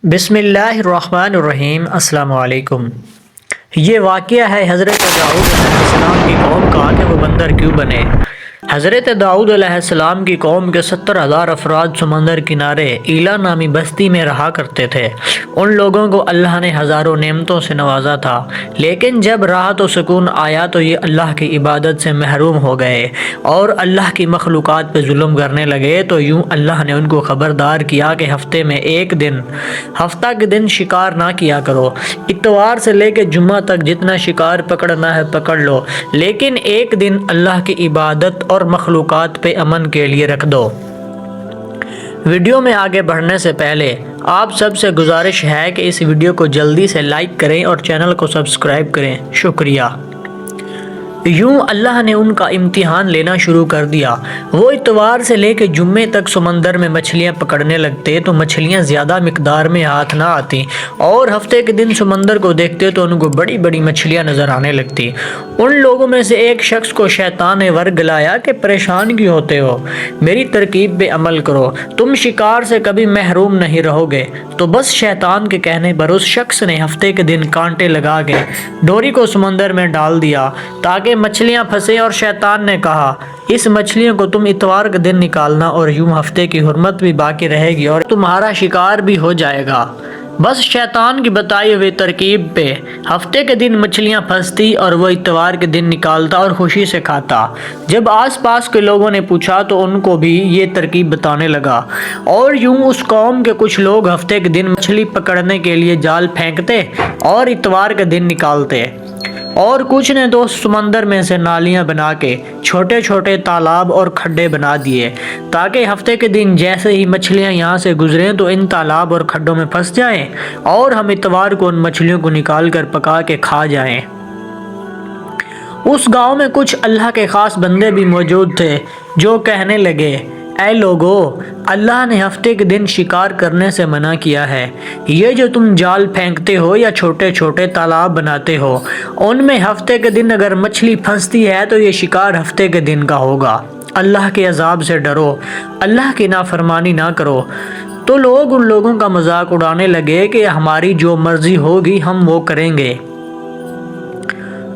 بسم اللہ الرحمن الرحیم۔ السلام علیکم۔ یہ واقعہ ہے حضرت داؤد علیہ السلام کی قوم کا کہ وہ بندر کیوں بنے۔ حضرت داؤد علیہ السلام کی قوم کے 70,000 افراد سمندر کنارے ایلا نامی بستی میں رہا کرتے تھے۔ ان لوگوں کو اللہ نے ہزاروں نعمتوں سے نوازا تھا، لیکن جب راحت و سکون آیا تو یہ اللہ کی عبادت سے محروم ہو گئے اور اللہ کی مخلوقات پہ ظلم کرنے لگے۔ تو یوں اللہ نے ان کو خبردار کیا کہ ہفتے میں ایک دن، ہفتہ کے دن شکار نہ کیا کرو۔ اتوار سے لے کے جمعہ تک جتنا شکار پکڑنا ہے پکڑ لو، لیکن ایک دن اللہ کی عبادت اور مخلوقات پہ امن کے لیے رکھ دو۔ ویڈیو میں آگے بڑھنے سے پہلے آپ سب سے گزارش ہے کہ اس ویڈیو کو جلدی سے لائک کریں اور چینل کو سبسکرائب کریں۔ شکریہ۔ یوں اللہ نے ان کا امتحان لینا شروع کر دیا۔ وہ اتوار سے لے کے جمعے تک سمندر میں مچھلیاں پکڑنے لگتے تو مچھلیاں زیادہ مقدار میں ہاتھ نہ آتی، اور ہفتے کے دن سمندر کو دیکھتے تو ان کو بڑی بڑی مچھلیاں نظر آنے لگتی۔ ان لوگوں میں سے ایک شخص کو شیطان نے ورگلایا کہ پریشان کیوں ہوتے ہو، میری ترکیب پہ عمل کرو، تم شکار سے کبھی محروم نہیں رہو گے۔ تو بس شیطان کے کہنے پر اس شخص نے ہفتے کے دن کانٹے لگا کے ڈوری کو سمندر میں ڈال دیا تاکہ مچھلیاں پھنسے، اور شیطان نے کہا اس مچھلیوں کو تم اتوار کے دن نکالنا، اور یوں ہفتے کی حرمت بھی باقی رہے گی اور تمہارا شکار بھی ہو جائے گا۔ بس شیطان کی بتائی ہوئی ترکیب پہ ہفتے کے دن مچھلیاں پھنستی اور وہ اتوار کے دن نکالتا اور خوشی سے کھاتا۔ جب آس پاس کے لوگوں نے پوچھا تو ان کو بھی یہ ترکیب بتانے لگا، اور یوں اس قوم کے کچھ لوگ ہفتے کے دن مچھلی پکڑنے کے لیے جال پھینکتے اور اتوار کے دن نکالتے، اور کچھ نے تو سمندر میں سے نالیاں بنا کے چھوٹے چھوٹے تالاب اور کھڈے بنا دیے تاکہ ہفتے کے دن جیسے ہی مچھلیاں یہاں سے گزریں تو ان تالاب اور کھڈوں میں پھنس جائیں اور ہم اتوار کو ان مچھلیوں کو نکال کر پکا کے کھا جائیں۔ اس گاؤں میں کچھ اللہ کے خاص بندے بھی موجود تھے جو کہنے لگے، اے لوگو، اللہ نے ہفتے کے دن شکار کرنے سے منع کیا ہے۔ یہ جو تم جال پھینکتے ہو یا چھوٹے چھوٹے تالاب بناتے ہو، ان میں ہفتے کے دن اگر مچھلی پھنستی ہے تو یہ شکار ہفتے کے دن کا ہوگا۔ اللہ کے عذاب سے ڈرو، اللہ کی نافرمانی نہ کرو۔ تو لوگ ان لوگوں کا مذاق اڑانے لگے کہ ہماری جو مرضی ہوگی ہم وہ کریں گے۔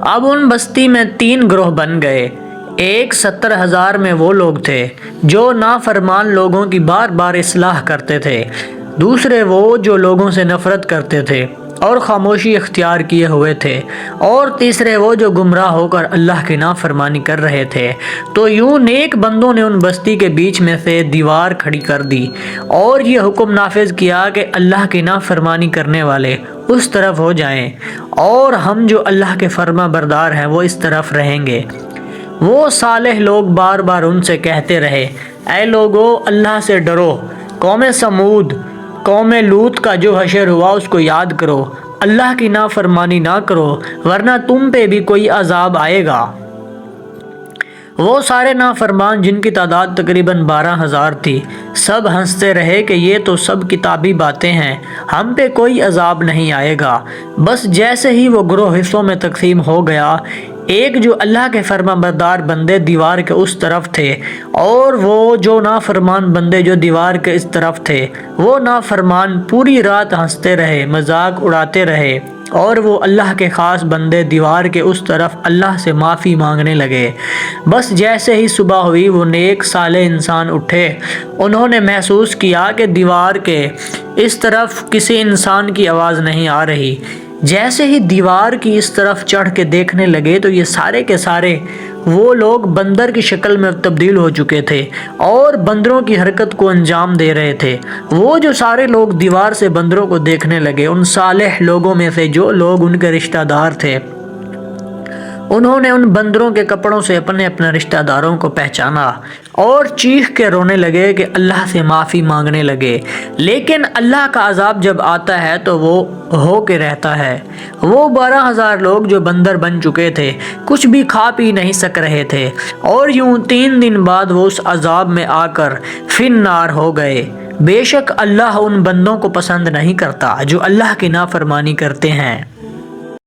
اب ان بستی میں 3 گروہ بن گئے۔ ایک 70,000 میں وہ لوگ تھے جو نافرمان لوگوں کی بار بار اصلاح کرتے تھے، دوسرے وہ جو لوگوں سے نفرت کرتے تھے اور خاموشی اختیار کیے ہوئے تھے، اور تیسرے وہ جو گمراہ ہو کر اللہ کی نافرمانی کر رہے تھے۔ تو یوں نیک بندوں نے ان بستی کے بیچ میں سے دیوار کھڑی کر دی اور یہ حکم نافذ کیا کہ اللہ کی نافرمانی کرنے والے اس طرف ہو جائیں اور ہم جو اللہ کے فرما بردار ہیں وہ اس طرف رہیں گے۔ وہ صالح لوگ بار بار ان سے کہتے رہے، اے لوگو، اللہ سے ڈرو۔ قوم سمود، قوم لوط کا جو حشر ہوا اس کو یاد کرو، اللہ کی نافرمانی نہ کرو ورنہ تم پہ بھی کوئی عذاب آئے گا۔ وہ سارے نافرمان جن کی تعداد تقریباً 12,000 تھی، سب ہنستے رہے کہ یہ تو سب کتابی باتیں ہیں، ہم پہ کوئی عذاب نہیں آئے گا۔ بس جیسے ہی وہ گروہ حصوں میں تقسیم ہو گیا، ایک جو اللہ کے فرما بردار بندے دیوار کے اس طرف تھے، اور وہ جو نافرمان بندے جو دیوار کے اس طرف تھے، وہ نافرمان پوری رات ہنستے رہے، مذاق اڑاتے رہے، اور وہ اللہ کے خاص بندے دیوار کے اس طرف اللہ سے معافی مانگنے لگے۔ بس جیسے ہی صبح ہوئی وہ نیک صالح انسان اٹھے، انہوں نے محسوس کیا کہ دیوار کے اس طرف کسی انسان کی آواز نہیں آ رہی۔ جیسے ہی دیوار کی اس طرف چڑھ کے دیکھنے لگے تو یہ سارے کے سارے وہ لوگ بندر کی شکل میں تبدیل ہو چکے تھے اور بندروں کی حرکت کو انجام دے رہے تھے۔ وہ جو سارے لوگ دیوار سے بندروں کو دیکھنے لگے، ان صالح لوگوں میں سے جو لوگ ان کے رشتہ دار تھے، انہوں نے ان بندروں کے کپڑوں سے اپنے اپنے رشتہ داروں کو پہچانا اور چیخ کے رونے لگے کہ اللہ سے معافی مانگنے لگے۔ لیکن اللہ کا عذاب جب آتا ہے تو وہ ہو کے رہتا ہے۔ وہ 12,000 لوگ جو بندر بن چکے تھے کچھ بھی کھا پی نہیں سک رہے تھے، اور یوں 3 دن بعد وہ اس عذاب میں آ کر فی النار ہو گئے۔ بے شک اللہ ان بندوں کو پسند نہیں کرتا جو اللہ کی نافرمانی کرتے ہیں۔